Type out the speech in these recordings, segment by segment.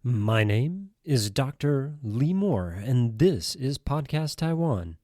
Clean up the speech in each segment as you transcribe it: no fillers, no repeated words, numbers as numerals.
My name is Dr. Lee Moore, and this is Podcast Taiwan,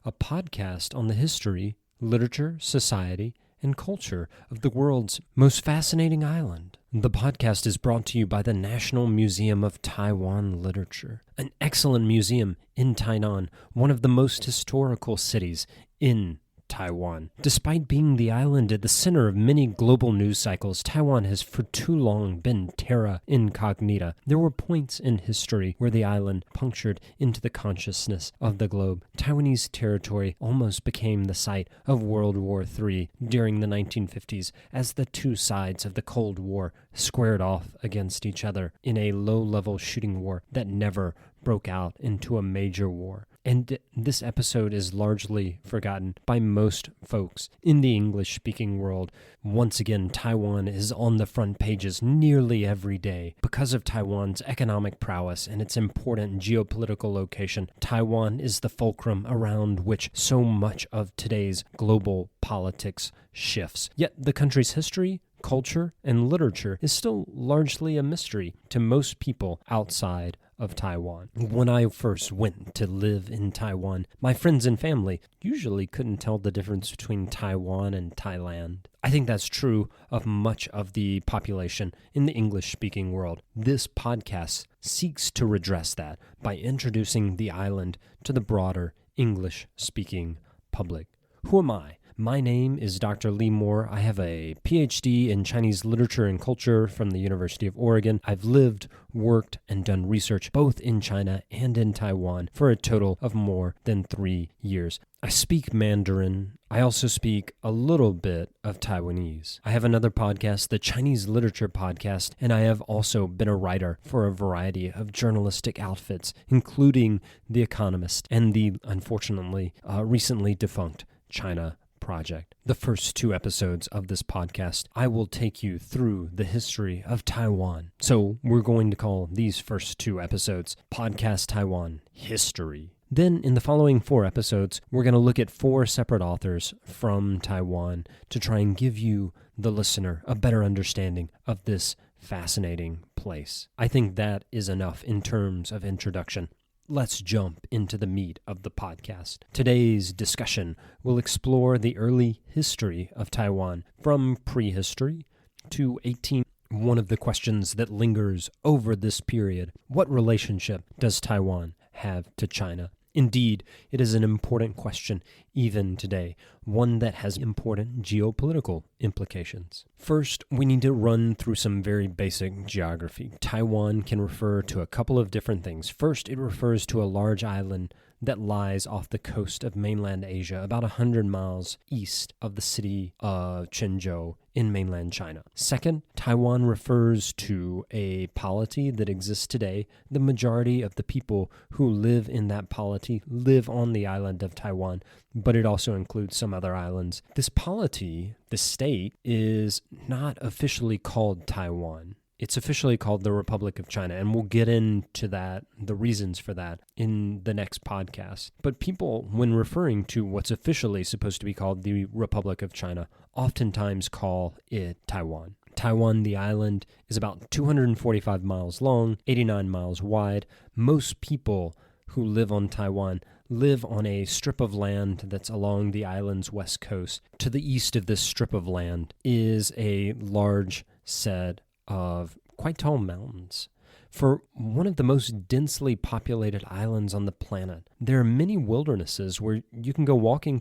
a podcast on the history, literature, society, and culture of the world's most fascinating island. The podcast is brought to you by the National Museum of Taiwan Literature, an excellent museum in Tainan, one of the most historical cities in Taiwan. Despite being the island at the center of many global news cycles, Taiwan has for too long been terra incognita. There were points in history where the island punctured into the consciousness of the globe. Taiwanese territory almost became the site of World War III during the 1950s as the two sides of the Cold War squared off against each other in a low-level shooting war that never broke out into a major war. And this episode is largely forgotten by most folks in the English-speaking world. Once again, Taiwan is on the front pages nearly every day. Because of Taiwan's economic prowess and its important geopolitical location, Taiwan is the fulcrum around which so much of today's global politics shifts. Yet the country's history, culture, and literature is still largely a mystery to most people outside of Taiwan. When I first went to live in Taiwan, my friends and family usually couldn't tell the difference between Taiwan and Thailand. I think that's true of much of the population in the English-speaking world. This podcast seeks to redress that by introducing the island to the broader English-speaking public. Who am I? My name is Dr. Lee Moore. I have a PhD in Chinese literature and culture from the University of Oregon. I've lived, worked, and done research both in China and in Taiwan for a total of more than 3 years. I speak Mandarin. I also speak a little bit of Taiwanese. I have another podcast, the Chinese Literature Podcast, and I have also been a writer for a variety of journalistic outfits, including The Economist and the, unfortunately, recently defunct China Project. The first 2 episodes of this podcast, I will take you through the history of Taiwan. So we're going to call these first 2 episodes Podcast Taiwan History. Then in the following 4 episodes, we're going to look at 4 separate authors from Taiwan to try and give you, the listener, a better understanding of this fascinating place. I think that is enough in terms of introduction. Let's jump into the meat of the podcast. Today's discussion will explore the early history of Taiwan from prehistory to 18. One of the questions that lingers over this period, what relationship does Taiwan have to China? Indeed, it is an important question even today, one that has important geopolitical implications. First, we need to run through some very basic geography. Taiwan can refer to a couple of different things. First, it refers to a large island that lies off the coast of mainland Asia, about 100 miles east of the city of Qingzhou in mainland China. Second, Taiwan refers to a polity that exists today. The majority of the people who live in that polity live on the island of Taiwan, but it also includes some other islands. This polity, the state, is not officially called Taiwan. It's officially called the Republic of China, and we'll get into that, the reasons for that, in the next podcast. But people, when referring to what's officially supposed to be called the Republic of China, oftentimes call it Taiwan. Taiwan, the island, is about 245 miles long, 89 miles wide. Most people who live on Taiwan live on a strip of land that's along the island's west coast. To the east of this strip of land is a large set of quite tall mountains. For one of the most densely populated islands on the planet, there are many wildernesses where you can go walking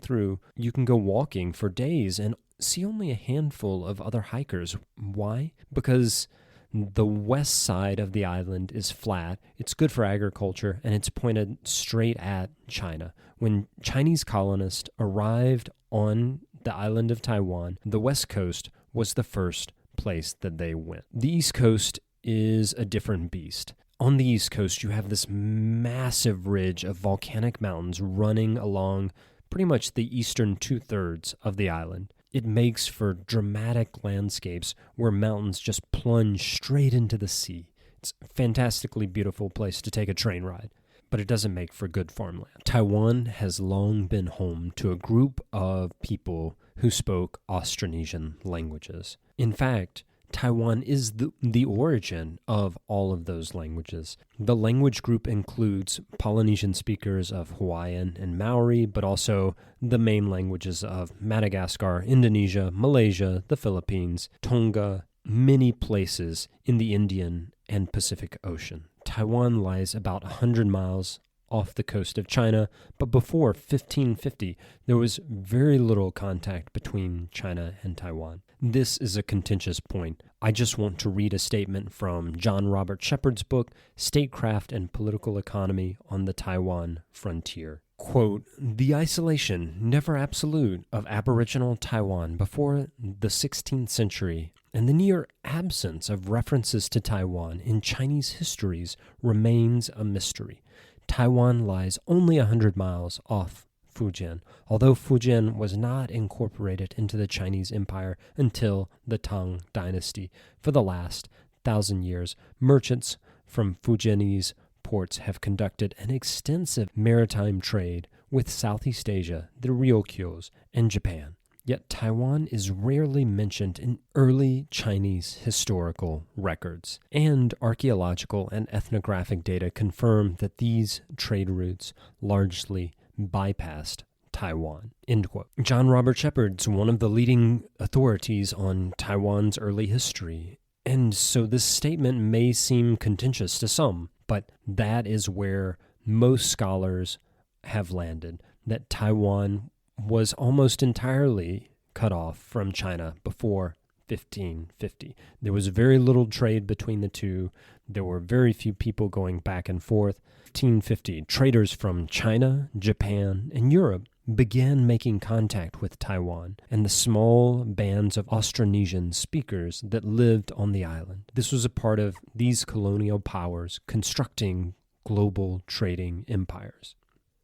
for days and see only a handful of other hikers. Why? Because the west side of the island is flat, it's good for agriculture, and it's pointed straight at China. When Chinese colonists arrived on the island of Taiwan, the west coast was the first place that they went. The East Coast is a different beast. On the East Coast, you have this massive ridge of volcanic mountains running along pretty much the eastern 2/3 of the island. It makes for dramatic landscapes where mountains just plunge straight into the sea. It's a fantastically beautiful place to take a train ride, but it doesn't make for good farmland. Taiwan has long been home to a group of people who spoke Austronesian languages. In fact, Taiwan is the origin of all of those languages. The language group includes Polynesian speakers of Hawaiian and Maori, but also the main languages of Madagascar, Indonesia, Malaysia, the Philippines, Tonga, many places in the Indian and Pacific Ocean. Taiwan lies about 100 miles off the coast of China, but before 1550, there was very little contact between China and Taiwan. This is a contentious point. I just want to read a statement from John Robert Shepard's book, Statecraft and Political Economy on the Taiwan Frontier. Quote, "The isolation, never absolute, of Aboriginal Taiwan before the 16th century and the near absence of references to Taiwan in Chinese histories remains a mystery. Taiwan lies only 100 miles off Fujian, although Fujian was not incorporated into the Chinese Empire until the Tang Dynasty. For the last 1,000 years, merchants from Fujianese ports have conducted an extensive maritime trade with Southeast Asia, the Ryukyus, and Japan. Yet Taiwan is rarely mentioned in early Chinese historical records, and archaeological and ethnographic data confirm that these trade routes largely bypassed Taiwan." End quote. John Robert Shepard's one of the leading authorities on Taiwan's early history, and so this statement may seem contentious to some, but that is where most scholars have landed, that Taiwan was almost entirely cut off from China before 1550. There was very little trade between the two. There were very few people going back and forth. 1550, traders from China, Japan, and Europe began making contact with Taiwan and the small bands of Austronesian speakers that lived on the island. This was a part of these colonial powers constructing global trading empires.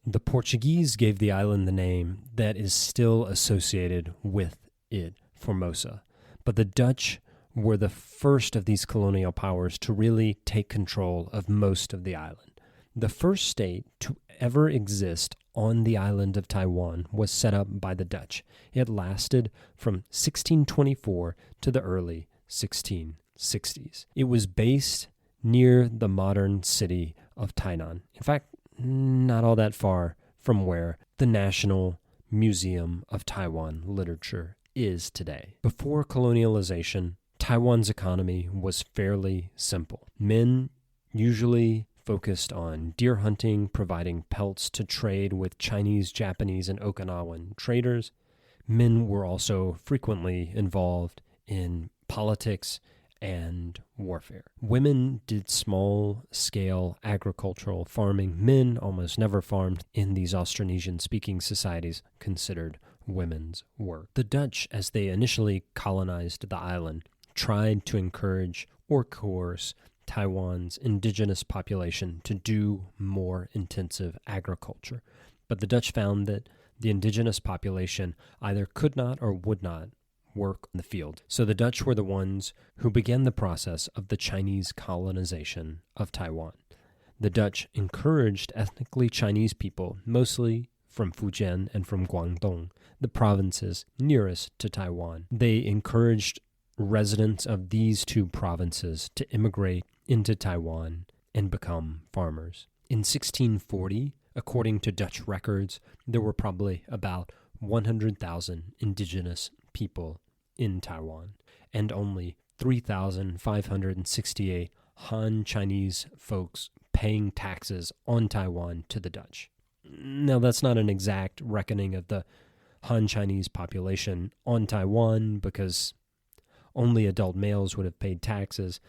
The Portuguese gave the island the name that is still associated with it, Formosa. But the Dutch were the first of these colonial powers to really take control of most of the island. The first state to ever exist on the island of Taiwan was set up by the Dutch. It lasted from 1624 to the early 1660s. It was based near the modern city of Tainan. In fact, not all that far from where the National Museum of Taiwan Literature is today. Before colonialization, Taiwan's economy was fairly simple. Men usually focused on deer hunting, providing pelts to trade with Chinese, Japanese, and Okinawan traders. Men were also frequently involved in politics and warfare. Women did small-scale agricultural farming. Men almost never farmed in these Austronesian-speaking societies considered women's work. The Dutch, as they initially colonized the island, tried to encourage or coerce Taiwan's indigenous population to do more intensive agriculture. But the Dutch found that the indigenous population either could not or would not work in the field. So the Dutch were the ones who began the process of the Chinese colonization of Taiwan. The Dutch encouraged ethnically Chinese people, mostly from Fujian and from Guangdong, the provinces nearest to Taiwan. They encouraged residents of these two provinces to immigrate into Taiwan and become farmers. In 1640, according to Dutch records, there were probably about 100,000 indigenous people in Taiwan, and only 3,568 Han Chinese folks paying taxes on Taiwan to the Dutch. Now, that's not an exact reckoning of the Han Chinese population on Taiwan, because only adult males would have paid taxes,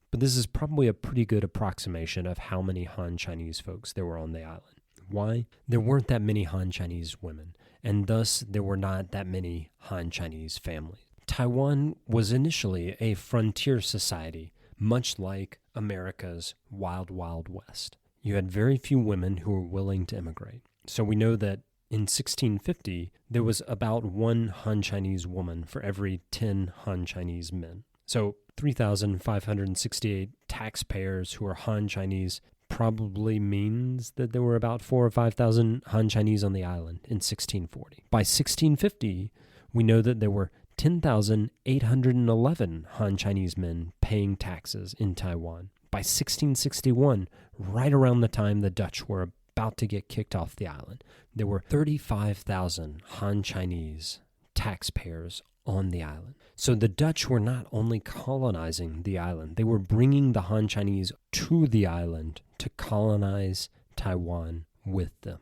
but this is probably a pretty good approximation of how many Han Chinese folks there were on the island. Why? There weren't that many Han Chinese women, and thus there were not that many Han Chinese families. Taiwan was initially a frontier society, much like America's Wild Wild West. You had very few women who were willing to immigrate. So we know that in 1650, there was about one Han Chinese woman for every 10 Han Chinese men. So 3,568 taxpayers who are Han Chinese probably means that there were about 4,000 or 5,000 Han Chinese on the island in 1640. By 1650, we know that there were 10,811 Han Chinese men paying taxes in Taiwan. By 1661, right around the time the Dutch were about to get kicked off the island, there were 35,000 Han Chinese taxpayers on the island. So the Dutch were not only colonizing the island, they were bringing the Han Chinese to the island to colonize Taiwan with them.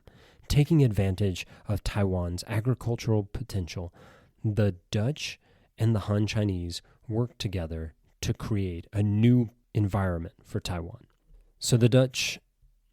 Taking advantage of Taiwan's agricultural potential, the Dutch and the Han Chinese worked together to create a new environment for Taiwan. So the Dutch,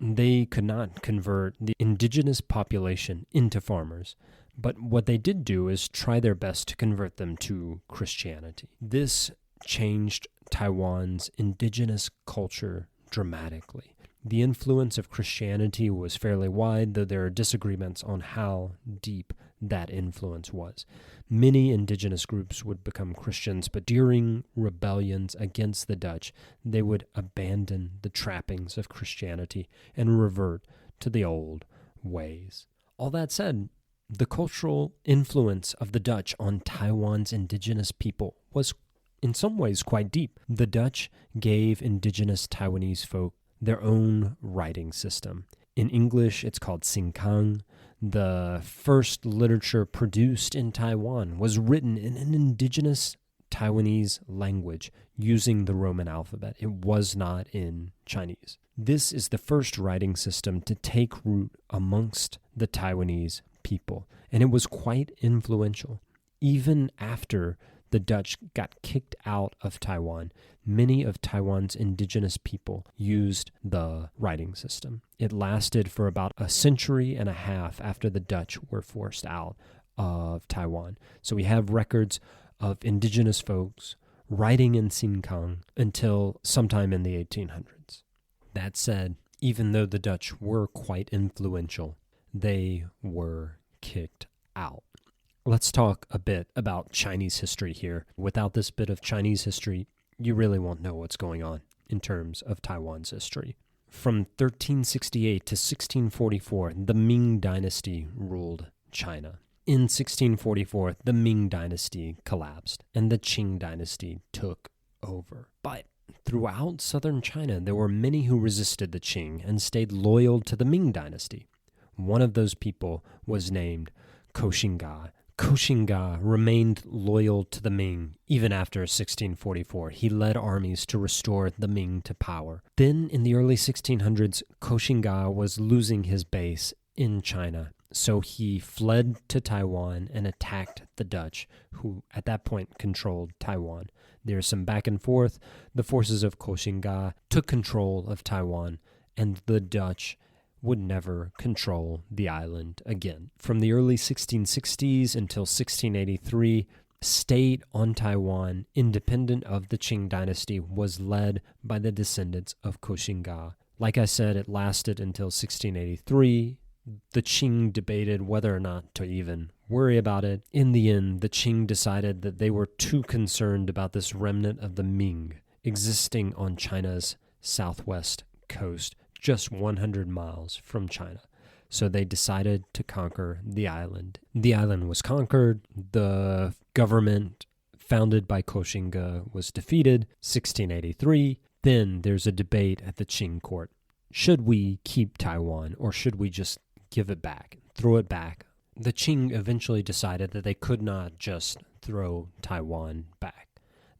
they could not convert the indigenous population into farmers, but what they did do is try their best to convert them to Christianity. This changed Taiwan's indigenous culture dramatically. The influence of Christianity was fairly wide, though there are disagreements on how deep that influence was. Many indigenous groups would become Christians, but during rebellions against the Dutch, they would abandon the trappings of Christianity and revert to the old ways. All that said, the cultural influence of the Dutch on Taiwan's indigenous people was in some ways quite deep. The Dutch gave indigenous Taiwanese folk their own writing system. In English, it's called Xingkang. The first literature produced in Taiwan was written in an indigenous Taiwanese language using the Roman alphabet. It was not in Chinese. This is the first writing system to take root amongst the Taiwanese people, and it was quite influential. Even after the Dutch got kicked out of Taiwan, many of Taiwan's indigenous people used the writing system. It lasted for about a century and a half after the Dutch were forced out of Taiwan. So we have records of indigenous folks writing in Xingkang until sometime in the 1800s. That said, even though the Dutch were quite influential, they were kicked out. Let's talk a bit about Chinese history here. Without this bit of Chinese history, you really won't know what's going on in terms of Taiwan's history. From 1368 to 1644, the Ming Dynasty ruled China. In 1644, the Ming Dynasty collapsed, and the Qing Dynasty took over. But throughout southern China, there were many who resisted the Qing and stayed loyal to the Ming Dynasty. One of those people was named Koxinga. Koxinga remained loyal to the Ming even after 1644. He led armies to restore the Ming to power. Then, in the early 1600s, Koxinga was losing his base in China, so he fled to Taiwan and attacked the Dutch, who at that point controlled Taiwan. There's some back and forth. The forces of Koxinga took control of Taiwan, and the Dutch would never control the island again. From the early 1660s until 1683, state on Taiwan, independent of the Qing dynasty, was led by the descendants of Koxinga. Like I said, it lasted until 1683. The Qing debated whether or not to even worry about it. In the end, the Qing decided that they were too concerned about this remnant of the Ming existing on China's southwest coast, just 100 miles from China. So they decided to conquer the island. The island was conquered. The government founded by Koxinga was defeated, 1683. Then there's a debate at the Qing court. Should we keep Taiwan, or should we just give it back, throw it back? The Qing eventually decided that they could not just throw Taiwan back.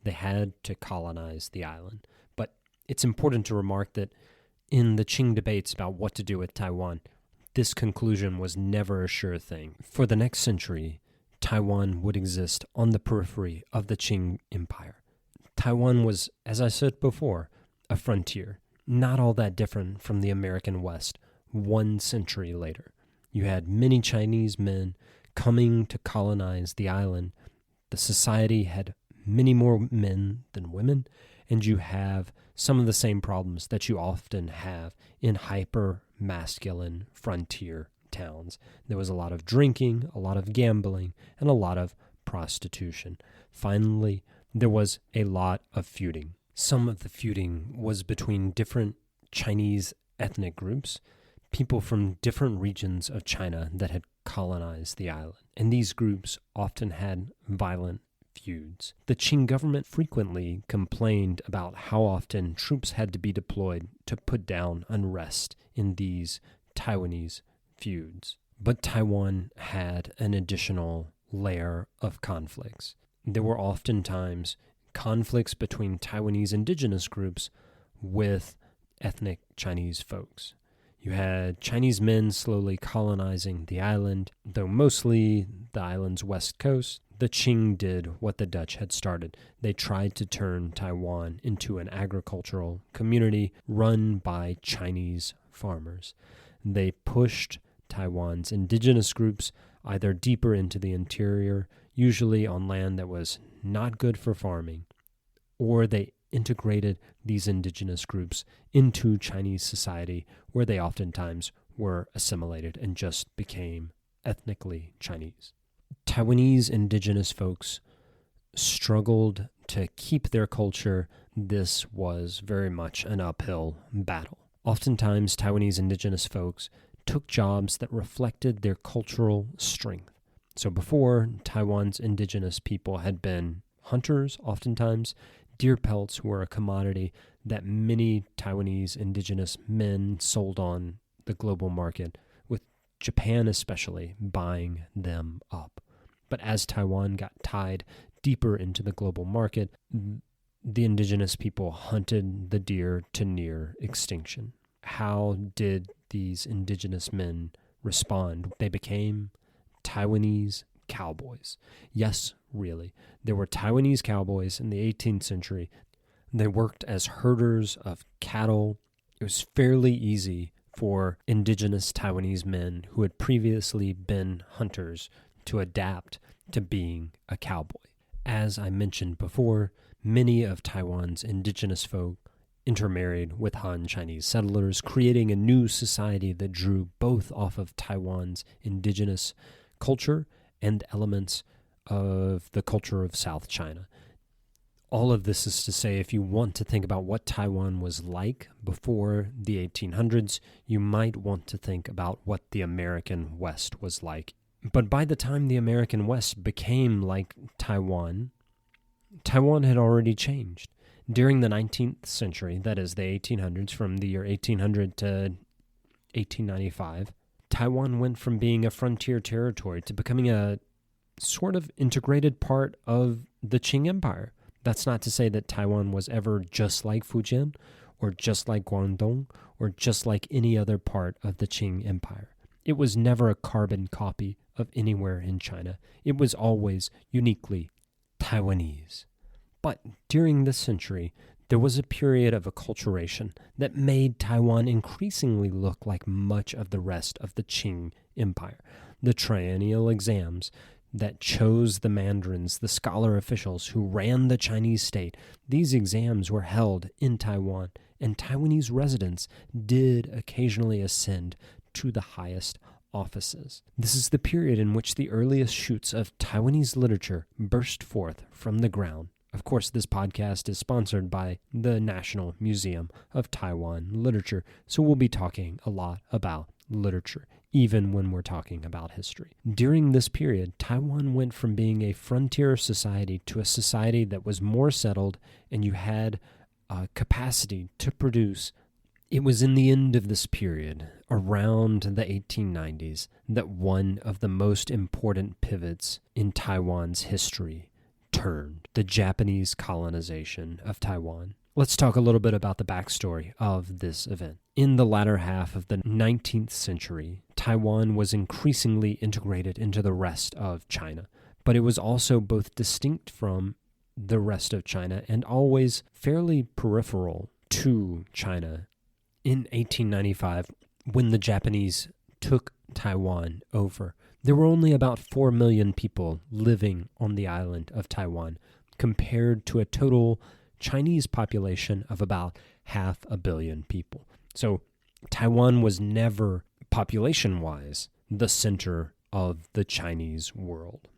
They had to colonize the island. But it's important to remark that in the Qing debates about what to do with Taiwan, this conclusion was never a sure thing. For the next century, Taiwan would exist on the periphery of the Qing Empire. Taiwan was, as I said before, a frontier, not all that different from the American West 1 century later. You had many Chinese men coming to colonize the island. The society had many more men than women, and you have some of the same problems that you often have in hyper-masculine frontier towns. There was a lot of drinking, a lot of gambling, and a lot of prostitution. Finally, there was a lot of feuding. Some of the feuding was between different Chinese ethnic groups, people from different regions of China that had colonized the island. And these groups often had violent feuds. The Qing government frequently complained about how often troops had to be deployed to put down unrest in these Taiwanese feuds. But Taiwan had an additional layer of conflicts. There were oftentimes conflicts between Taiwanese indigenous groups with ethnic Chinese folks. You had Chinese men slowly colonizing the island, though mostly the island's west coast. The Qing did what the Dutch had started. They tried to turn Taiwan into an agricultural community run by Chinese farmers. They pushed Taiwan's indigenous groups either deeper into the interior, usually on land that was not good for farming, or they integrated these indigenous groups into Chinese society, where they oftentimes were assimilated and just became ethnically Chinese. Taiwanese indigenous folks struggled to keep their culture. This was very much an uphill battle. Oftentimes, Taiwanese indigenous folks took jobs that reflected their cultural strength. So before, Taiwan's indigenous people had been hunters, oftentimes. Deer pelts were a commodity that many Taiwanese indigenous men sold on the global market, with Japan especially buying them up. But as Taiwan got tied deeper into the global market, the indigenous people hunted the deer to near extinction. How did these indigenous men respond? They became Taiwanese cowboys. Yes, really. There were Taiwanese cowboys in the 18th century. They worked as herders of cattle. It was fairly easy for indigenous Taiwanese men who had previously been hunters to adapt to being a cowboy. As I mentioned before, many of Taiwan's indigenous folk intermarried with Han Chinese settlers, creating a new society that drew both off of Taiwan's indigenous culture and elements of the culture of South China. All of this is to say, if you want to think about what Taiwan was like before the 1800s, you might want to think about what the American West was like. But by the time the American West became like Taiwan, Taiwan had already changed. During the 19th century, that is the 1800s, from the year 1800 to 1895, Taiwan went from being a frontier territory to becoming a sort of integrated part of the Qing Empire. That's not to say that Taiwan was ever just like Fujian, or just like Guangdong, or just like any other part of the Qing Empire. It was never a carbon copy of anywhere in China. It was always uniquely Taiwanese. But during this century, there was a period of acculturation that made Taiwan increasingly look like much of the rest of the Qing Empire. The triennial exams that chose the mandarins, the scholar officials who ran the Chinese state, these exams were held in Taiwan, and Taiwanese residents did occasionally ascend to the highest offices. This is the period in which the earliest shoots of Taiwanese literature burst forth from the ground. Of course, this podcast is sponsored by the National Museum of Taiwan Literature, so we'll be talking a lot about literature, even when we're talking about history. During this period, Taiwan went from being a frontier society to a society that was more settled, and you had a capacity to produce. It was in the end of this period, around the 1890s, that one of the most important pivots in Taiwan's history turned: the Japanese colonization of Taiwan. Let's talk a little bit about the backstory of this event. In the latter half of the 19th century, Taiwan was increasingly integrated into the rest of China, but it was also both distinct from the rest of China and always fairly peripheral to China. In 1895, when the Japanese took Taiwan over, there were only about 4 million people living on the island of Taiwan, compared to a total Chinese population of about 500 million people. So Taiwan was never, population-wise, the center of the Chinese world.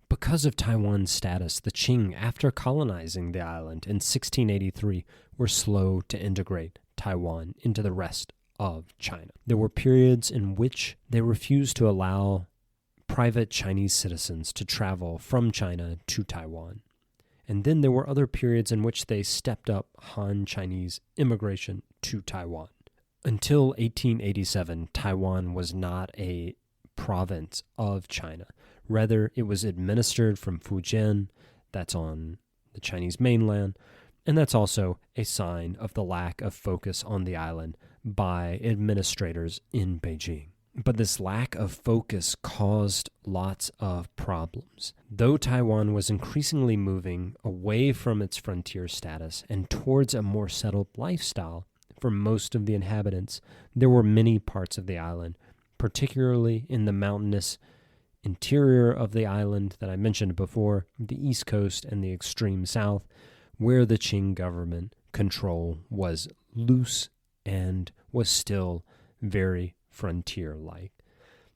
Because of Taiwan's status, the Qing, after colonizing the island in 1683, were slow to integrate Taiwan into the rest of China. There were periods in which they refused to allow private Chinese citizens to travel from China to Taiwan. And then there were other periods in which they stepped up Han Chinese immigration to Taiwan. Until 1887, Taiwan was not a province of China. Rather, it was administered from Fujian, that's on the Chinese mainland, and that's also a sign of the lack of focus on the island by administrators in Beijing. But this lack of focus caused lots of problems. Though Taiwan was increasingly moving away from its frontier status and towards a more settled lifestyle for most of the inhabitants, there were many parts of the island, particularly in the mountainous interior of the island that I mentioned before, the east coast and the extreme south, where the Qing government control was loose and was still very frontier-like.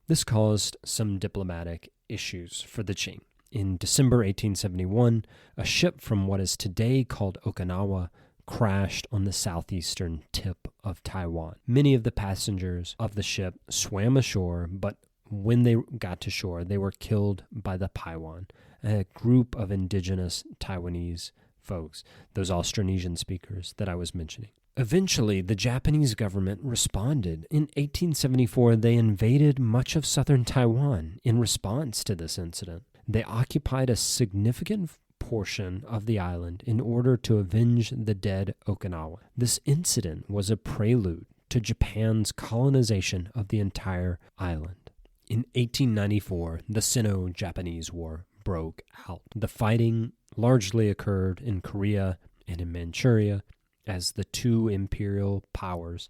This caused some diplomatic issues for the Qing. In December 1871, a ship from what is today called Okinawa crashed on the southeastern tip of Taiwan. Many of the passengers of the ship swam ashore, but when they got to shore, they were killed by the Paiwan, a group of indigenous Taiwanese folks, those Austronesian speakers that I was mentioning. Eventually, the Japanese government responded. In 1874, they invaded much of southern Taiwan in response to this incident. They occupied a significant portion of the island in order to avenge the dead Okinawa. This incident was a prelude to Japan's colonization of the entire island. In 1894, the Sino-Japanese War broke out. The fighting largely occurred in Korea and in Manchuria as the two imperial powers,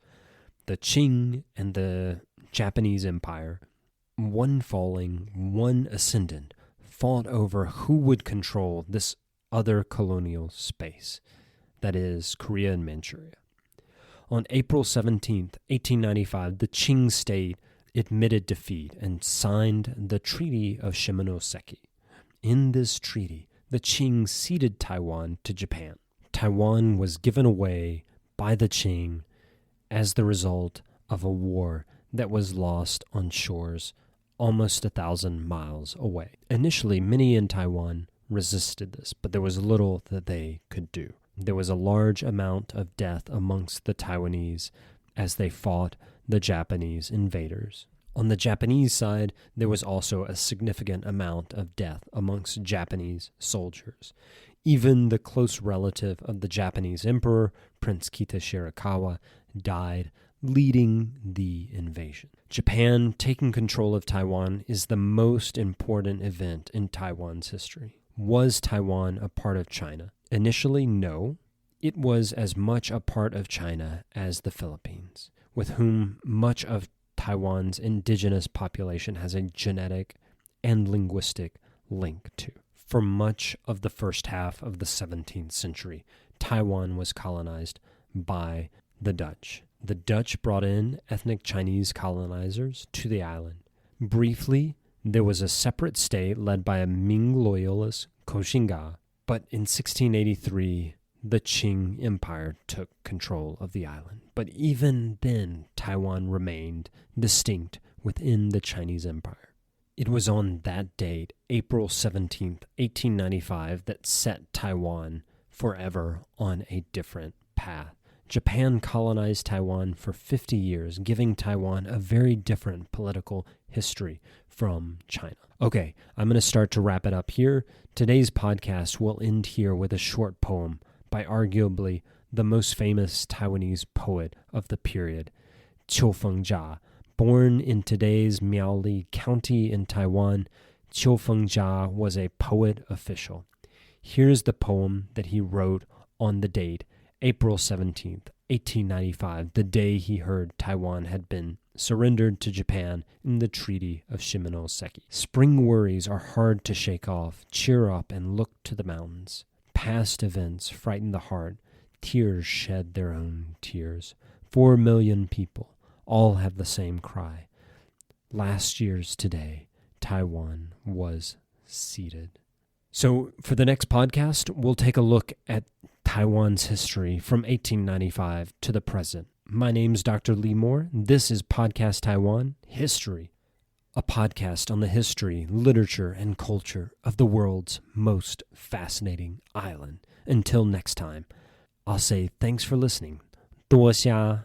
the Qing and the Japanese Empire, one falling, one ascendant, fought over who would control this other colonial space, that is, Korea and Manchuria. On April 17th, 1895, the Qing state admitted defeat and signed the Treaty of Shimonoseki. In this treaty, the Qing ceded Taiwan to Japan. Taiwan was given away by the Qing as the result of a war that was lost on shores almost 1,000 miles away. Initially, many in Taiwan resisted this, but there was little that they could do. There was a large amount of death amongst the Taiwanese as they fought the Japanese invaders. On the Japanese side, there was also a significant amount of death amongst Japanese soldiers. Even the close relative of the Japanese emperor, Prince Kita Shirakawa, died leading the invasion. Japan taking control of Taiwan is the most important event in Taiwan's history. Was Taiwan a part of China? Initially, no. It was as much a part of China as the Philippines, with whom much of Taiwan's indigenous population has a genetic and linguistic link to. For much of the first half of the 17th century, Taiwan was colonized by the Dutch. The Dutch brought in ethnic Chinese colonizers to the island. Briefly, there was a separate state led by a Ming loyalist, Koxinga, but in 1683, the Qing Empire took control of the island. But even then, Taiwan remained distinct within the Chinese Empire. It was on that date, April 17th, 1895, that set Taiwan forever on a different path. Japan colonized Taiwan for 50 years, giving Taiwan a very different political history from China. Okay, I'm going to start to wrap it up here. Today's podcast will end here with a short poem by arguably the most famous Taiwanese poet of the period, Qiu Fengjia. Born in today's Miaoli County in Taiwan, Qiu Fengjia was a poet official. Here's the poem that he wrote on the date, April 17th, 1895, the day he heard Taiwan had been surrendered to Japan in the Treaty of Shimonoseki. Spring worries are hard to shake off. Cheer up and look to the mountains. Past events frighten the heart. Tears shed their own tears. 4 million people all have the same cry. Last year's today, Taiwan was ceded. So for the next podcast, we'll take a look at Taiwan's history from 1895 to the present. My name's Dr. Lee Moore. This is Podcast Taiwan History a podcast on the history, literature, and culture of the world's most fascinating island. Until next time, I'll say thanks for listening. 多虾